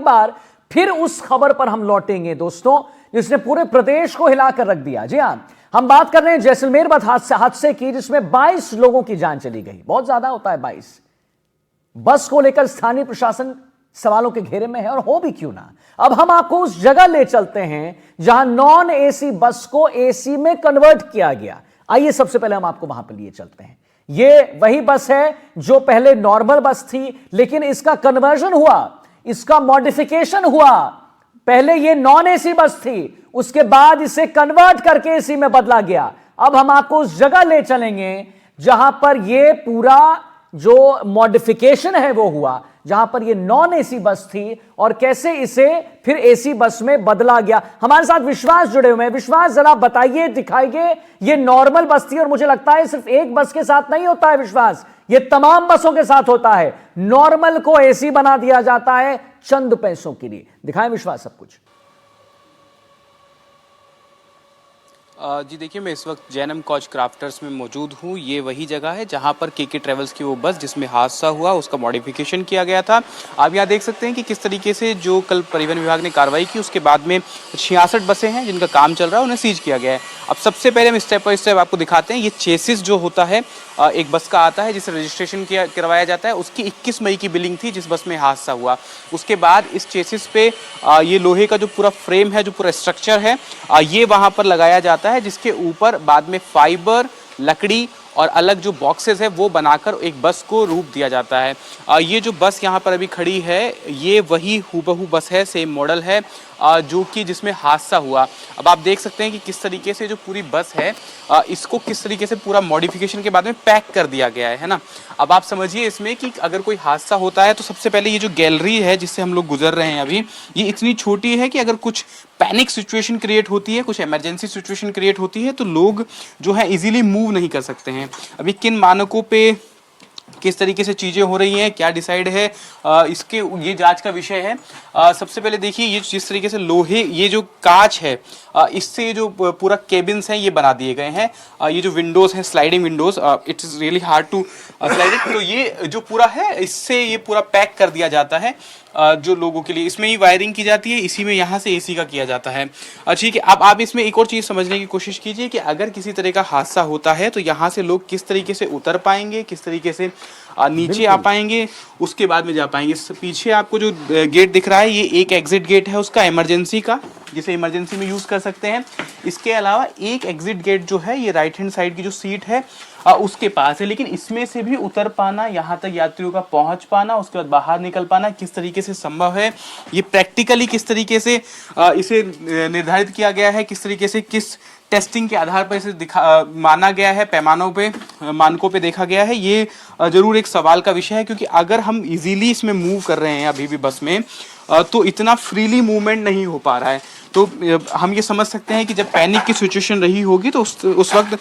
बार फिर उस खबर पर हम लौटेंगे दोस्तों, जिसने पूरे प्रदेश को हिलाकर रख दिया। जी हां, हम बात कर रहे हैं जैसलमेर हादसे की, जिसमें 22 लोगों की जान चली गई। बहुत ज्यादा होता है 22। बस को लेकर स्थानीय प्रशासन सवालों के घेरे में है, और हो भी क्यों ना। अब हम आपको उस जगह ले चलते हैं जहां नॉन एसी बस को एसी में कन्वर्ट किया गया। आइए सबसे पहले हम आपको वहां पर लिए चलते हैं। यह वही बस है जो पहले नॉर्मल बस थी, लेकिन इसका कन्वर्जन हुआ, इसका मॉडिफिकेशन हुआ। पहले यह नॉन एसी बस थी, उसके बाद इसे कन्वर्ट करके एसी में बदला गया। अब हम आपको उस जगह ले चलेंगे जहां पर यह पूरा जो मॉडिफिकेशन है वो हुआ, जहां पर ये नॉन एसी बस थी और कैसे इसे फिर एसी बस में बदला गया। हमारे साथ विश्वास जुड़े हुए हैं। विश्वास, जरा बताइए, दिखाइए। ये नॉर्मल बस थी और मुझे लगता है सिर्फ एक बस के साथ नहीं होता है विश्वास, ये तमाम बसों के साथ होता है। नॉर्मल को एसी बना दिया जाता है चंद पैसों के लिए। दिखाएं विश्वास सब कुछ। जी देखिए, मैं इस वक्त जैनम कोच क्राफ्टर्स में मौजूद हूँ। ये वही जगह है जहाँ पर केके ट्रेवल्स की वो बस जिसमें हादसा हुआ, उसका मॉडिफिकेशन किया गया था। आप यहाँ देख सकते हैं कि किस तरीके से जो कल परिवहन विभाग ने कार्रवाई की, उसके बाद में 66 बसें हैं जिनका काम चल रहा है, उन्हें सीज किया गया है। अब सबसे पहले हम स्टेप बाय स्टेप आपको दिखाते हैं। ये चेसिस जो होता है एक बस का आता है जिसे रजिस्ट्रेशन करवाया जाता है, उसकी 21 मई की बिलिंग थी जिस बस में हादसा हुआ। उसके बाद इस चेसिस पे ये लोहे का जो पूरा फ्रेम है, जो पूरा स्ट्रक्चर है, ये वहाँ पर लगाया जाता है, जिसके ऊपर बाद में फाइबर, लकड़ी और अलग जो बॉक्सेस है वो बनाकर एक बस को रूप दिया जाता है। ये जो बस यहाँ पर अभी खड़ी है, ये वही हूबहू बस है, सेम मॉडल है जो कि जिसमें हादसा हुआ। अब आप देख सकते हैं कि किस तरीके से जो पूरी बस है, इसको किस तरीके से पूरा मॉडिफिकेशन के बाद में पैक कर दिया गया है ना। अब आप समझिए इसमें कि अगर कोई हादसा होता है तो सबसे पहले ये जो गैलरी है जिससे हम लोग गुजर रहे हैं अभी, ये इतनी छोटी है कि अगर कुछ पैनिक सिचुएशन क्रिएट होती है, कुछ इमरजेंसी सिचुएशन क्रिएट होती है, तो लोग जो है इजीली मूव नहीं कर सकते हैं। अभी किन मानकों पे किस तरीके से चीज़ें हो रही हैं, क्या डिसाइड है, इसके ये जांच का विषय है। सबसे पहले देखिए, ये जिस तरीके से लोहे, ये जो कांच है, इससे जो पूरा केबिन्स हैं ये बना दिए गए हैं। ये जो विंडोज़ हैं, sliding windows, it is really hard to slide it. तो ये जो पूरा है, इससे ये पूरा पैक कर दिया जाता है जो लोगों के लिए। इसमें ही वायरिंग की जाती है, इसी में यहाँ से एसी का किया जाता है। ठीक है, अब आप इसमें एक और चीज़ समझने की कोशिश कीजिए कि अगर किसी तरह का हादसा होता है तो यहाँ से लोग किस तरीके से उतर पाएंगे, किस तरीके से नीचे आ पाएंगे, उसके बाद में जा पाएंगे। पीछे आपको जो गेट दिख रहा है, ये एक एग्जिट गेट है उसका, इमरजेंसी का, जिसे इमरजेंसी में यूज़ कर सकते हैं। इसके अलावा एक एग्जिट गेट जो है, ये राइट हैंड साइड की जो सीट है उसके पास है। लेकिन इसमें से भी उतर पाना, यहाँ तक यात्रियों का पहुँच पाना, उसके बाद बाहर निकल पाना किस तरीके से संभव है, ये प्रैक्टिकली किस तरीके से इसे निर्धारित किया गया है, किस तरीके से, किस टेस्टिंग के आधार पर इसे माना गया है, पैमानों पे, मानकों पे देखा गया है, ये जरूर एक सवाल का विषय है। क्योंकि अगर हम इजीली इसमें मूव कर रहे हैं अभी भी बस में, तो इतना फ्रीली मूवमेंट नहीं हो पा रहा है। तो हम ये समझ सकते हैं कि जब पैनिक की सिचुएशन रही होगी तो उस वक्त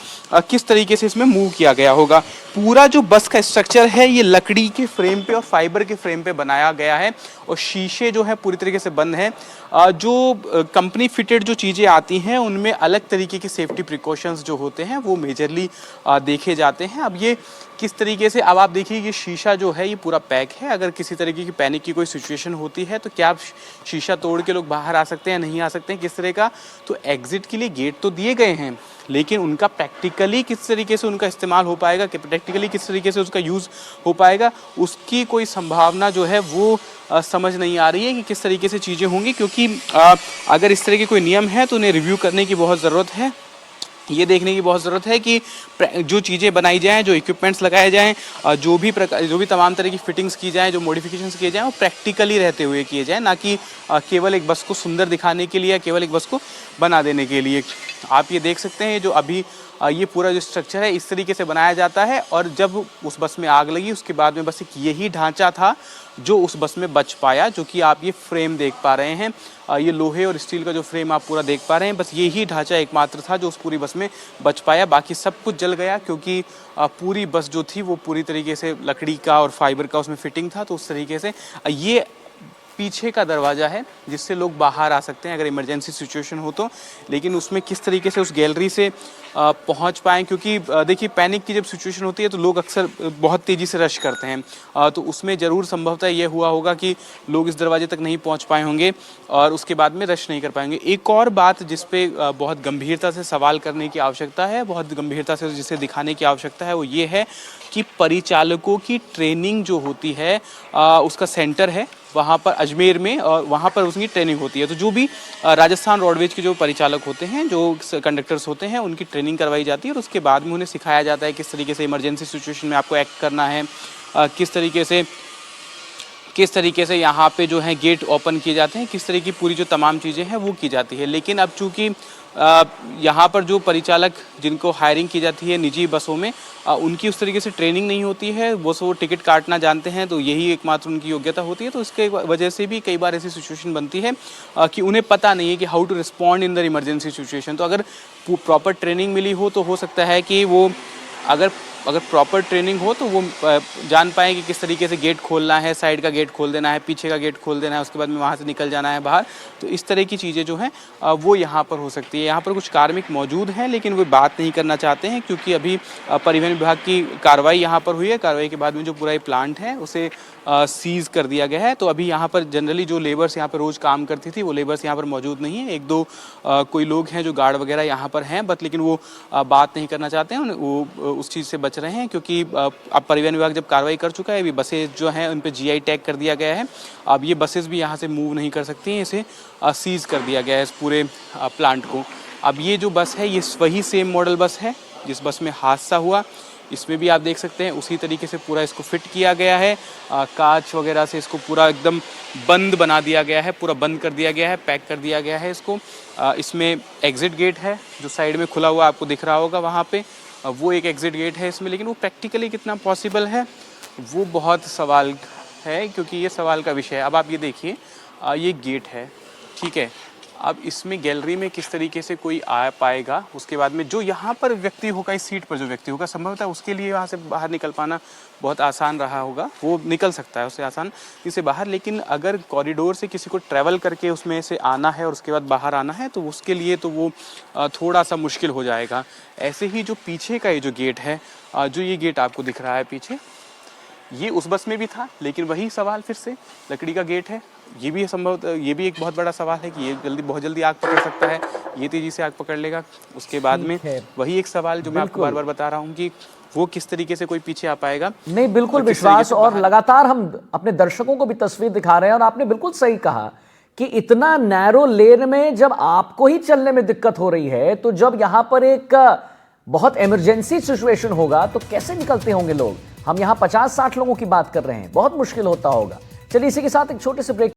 किस तरीके से इसमें मूव किया गया होगा। पूरा जो बस का स्ट्रक्चर है, ये लकड़ी के फ्रेम पे और फाइबर के फ्रेम पे बनाया गया है, और शीशे जो है पूरी तरीके से बंद हैं। जो कंपनी फिटेड जो चीज़ें आती हैं उनमें अलग तरीके के सेफ्टी प्रिकॉशंस जो होते हैं वो मेजरली देखे जाते हैं। अब ये किस तरीके से, अब आप देखिए ये शीशा जो है ये पूरा पैक है। अगर किसी तरीके की पैनिक की कोई सिचुएशन होती है तो क्या आप शीशा तोड़ के लोग बाहर आ सकते हैं, नहीं आ सकते हैं, किस तरह का। तो एग्जिट के लिए गेट तो दिए गए हैं, लेकिन उनका प्रैक्टिकली किस तरीके से उनका इस्तेमाल हो पाएगा, कि प्रैक्टिकली किस तरीके से उसका यूज़ हो पाएगा, उसकी कोई संभावना जो है वो समझ नहीं आ रही है कि किस तरीके से चीज़ें होंगी। क्योंकि अगर इस तरह के कोई नियम है तो उन्हें रिव्यू करने की बहुत ज़रूरत है। ये देखने की बहुत ज़रूरत है कि जो चीज़ें बनाई जाएँ, जो इक्विपमेंट्स लगाए जाएँ, जो भी तमाम तरह की फिटिंग्स की जाएँ, जो मॉडिफिकेशंस किए जाएँ, वो प्रैक्टिकली रहते हुए किए जाएँ, ना कि केवल एक बस को सुंदर दिखाने के लिए या केवल एक बस को बना देने के लिए। आप ये देख सकते हैं जो अभी ये पूरा जो स्ट्रक्चर है इस तरीके से बनाया जाता है। और जब उस बस में आग लगी उसके बाद में बस एक यही ढांचा था जो उस बस में बच पाया, जो कि आप ये फ्रेम देख पा रहे हैं, ये लोहे और स्टील का जो फ्रेम आप पूरा देख पा रहे हैं, बस यही ढांचा एकमात्र था जो उस पूरी बस में बच पाया। बाकी सब कुछ जल गया, क्योंकि पूरी बस जो थी वो पूरी तरीके से लकड़ी का और फाइबर का उसमें फिटिंग था। तो उस तरीके से ये पीछे का दरवाज़ा है जिससे लोग बाहर आ सकते हैं अगर इमरजेंसी सिचुएशन हो तो, लेकिन उसमें किस तरीके से उस गैलरी से पहुंच पाएँ, क्योंकि देखिए पैनिक की जब सिचुएशन होती है तो लोग अक्सर बहुत तेज़ी से रश करते हैं, तो उसमें ज़रूर संभवतः ये हुआ होगा कि लोग इस दरवाजे तक नहीं पहुंच पाए होंगे और उसके बाद में रश नहीं कर पाएंगे। एक और बात जिस पे बहुत गंभीरता से सवाल करने की आवश्यकता है, बहुत गंभीरता से जिसे दिखाने की आवश्यकता है, वो ये है कि परिचालकों की ट्रेनिंग जो होती है उसका सेंटर है वहाँ पर अजमेर में, और वहाँ पर उसकी ट्रेनिंग होती है। तो जो भी राजस्थान रोडवेज के जो परिचालक होते हैं, जो कंडक्टर्स होते हैं, उनकी ट्रेनिंग करवाई जाती है और उसके बाद में उन्हें सिखाया जाता है किस तरीके से इमरजेंसी सिचुएशन में आपको एक्ट करना है, किस तरीके से यहाँ पे जो है गेट ओपन किए जाते हैं, किस तरह की पूरी जो तमाम चीज़ें हैं वो की जाती है। लेकिन अब चूँकि यहाँ पर जो परिचालक जिनको हायरिंग की जाती है निजी बसों में, उनकी उस तरीके से ट्रेनिंग नहीं होती है, वो टिकट काटना जानते हैं, तो यही एकमात्र उनकी योग्यता होती है। तो इसके वजह से भी कई बार ऐसी सिचुएशन बनती है कि उन्हें पता नहीं है कि how to respond in the emergency situation. तो अगर प्रॉपर ट्रेनिंग मिली हो तो हो सकता है कि वो अगर प्रॉपर ट्रेनिंग हो तो वो जान पाए कि किस तरीके से गेट खोलना है, साइड का गेट खोल देना है, पीछे का गेट खोल देना है, उसके बाद में वहाँ से निकल जाना है बाहर। तो इस तरह की चीज़ें जो हैं वो यहाँ पर हो सकती है। यहाँ पर कुछ कार्मिक मौजूद हैं लेकिन वो बात नहीं करना चाहते हैं, क्योंकि अभी परिवहन विभाग की कार्रवाई यहाँ पर हुई है। कार्रवाई के बाद में जो पूरा ये प्लांट है उसे सीज़ कर दिया गया है। तो अभी यहाँ पर जनरली जो लेबर्स यहाँ पर रोज़ काम करती थी वो लेबर्स यहाँ पर मौजूद नहीं है। एक दो कोई लोग हैं जो गार्ड वगैरह यहाँ पर हैं, बट लेकिन वो बात नहीं करना चाहते हैं, वो उस चीज़ से बच रहे हैं, क्योंकि अब परिवहन विभाग जब कार्रवाई कर चुका है, अभी बसेज जो हैं उन पर GI टैग कर दिया गया है। अब ये बसेज भी यहाँ से मूव नहीं कर सकती हैं, इसे सीज़ कर दिया गया है इस पूरे प्लांट को। अब ये जो बस है ये वही सेम मॉडल बस है जिस बस में हादसा हुआ। इसमें भी आप देख सकते हैं उसी तरीके से पूरा इसको फिट किया गया है, कांच वगैरह से इसको पूरा एकदम बंद बना दिया गया है, पूरा बंद कर दिया गया है, पैक कर दिया गया है इसको। इसमें एग्ज़िट गेट है जो साइड में खुला हुआ आपको दिख रहा होगा वहाँ पे, वो एक एग्ज़िट गेट है इसमें, लेकिन वो प्रैक्टिकली कितना पॉसिबल है वो बहुत सवाल है, क्योंकि ये सवाल का विषय है। अब आप ये देखिए, ये गेट है, ठीक है, अब इसमें गैलरी में किस तरीके से कोई आ पाएगा, उसके बाद में जो यहाँ पर व्यक्ति होगा, इस सीट पर जो व्यक्ति होगा, संभवतः उसके लिए वहाँ से बाहर निकल पाना बहुत आसान रहा होगा, वो निकल सकता है उससे आसान इससे बाहर। लेकिन अगर कॉरिडोर से किसी को ट्रैवल करके उसमें से आना है और उसके बाद बाहर आना है, तो उसके लिए तो वो थोड़ा सा मुश्किल हो जाएगा। ऐसे ही जो पीछे का ये जो गेट है, जो ये गेट आपको दिख रहा है पीछे, ये उस बस में भी था, लेकिन वही सवाल फिर से लकड़ी का गेट है। ये भी संभव, ये भी एक बहुत बड़ा सवाल है कि ये बहुत जल्दी आग पकड़ सकता है, ये तेजी से आग पकड़ लेगा। उसके बाद में वही एक सवाल जो मैं आपको बार बार बता रहा हूँ कि वो किस तरीके से कोई पीछे आ पाएगा। नहीं, बिल्कुल विश्वास, और लगातार हम अपने दर्शकों को भी तस्वीर दिखा रहे हैं, और आपने बिल्कुल सही कहा कि इतना नैरो लेन में जब आपको ही चलने में दिक्कत हो रही है, तो जब यहां पर एक बहुत इमरजेंसी सिचुएशन होगा तो कैसे निकलते होंगे लोग। हम यहां 50-60 लोगों की बात कर रहे हैं, बहुत मुश्किल होता होगा। चलिए इसी के साथ एक छोटे से ब्रेक